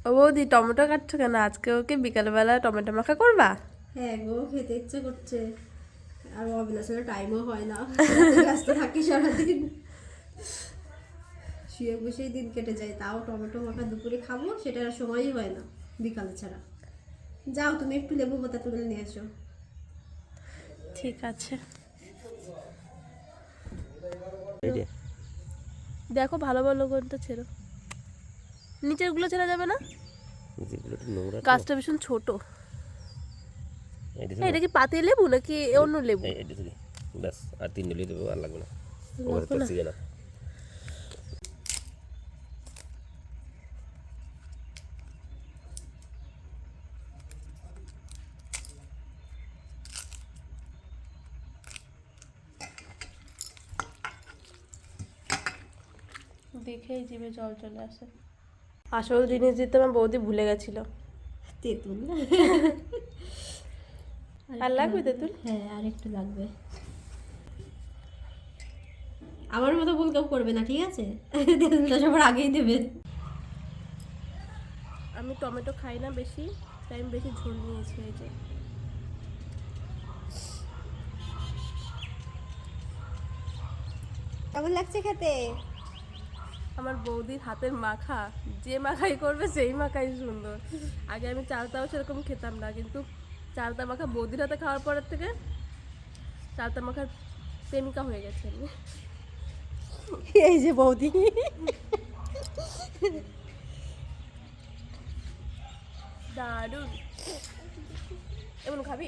ও বৌদি টমেটো কাটছো কেন? আজকে ওকে বিকালবেলা টমেটো মাখা করবা? হ্যাঁ গো, খেতে ইচ্ছে করছে। আর অবিলাসের টাইমও হয় না, ব্যস্ত থাকি সারাদিন, শুয়ে বসেই দিন কেটে যায়। তাও টমেটো মাখা দুপুরে খাবো, সেটার আর সময়ই হয় না বিকালে ছাড়া। যাও তুমি একটু লেবু পাতা তুলে নিয়ে এসো। ঠিক আছে, দেখো ভালো ভালো কোনটা ছেড়ো, নিচের গুলো ছেড়া যাবে না, গাছটা ভীষণ ছোট। এটা কি পাতি লেবু নাকি অন্য লেবু? ব্যাস, আর 3 ডলি দেবো, আর লাগবে না। দেখেই জিভে জল চলে আসে। আসল জিনিস দিতে আমার বৌদি ভুলে গেছিল, তেঁতুল। আর লাগবে তেঁতুল? হ্যাঁ, আর একটু লাগবে। আমার মতো ভুল কেউ করবে না, ঠিক আছে? তেঁতুলটা সবার আগেই দেবে। আমি টমেটো খাই না বেশি, তাই আমি বেশি ঝোল নিয়েছি। এই যে কেমন লাগছে খেতে? আমার বৌদির হাতের মাখা, যে মাখাই করবে সেই মাখাই সুন্দর। আগে আমি চালতাও সেরকম খেতাম না, কিন্তু চালতা মাখা বৌদির হাতে খাওয়ার পরের থেকে চালতা মাখার প্রেমিকা হয়ে গেছে আমি। এই যে বৌদি, দারুণ। এমন খাবি?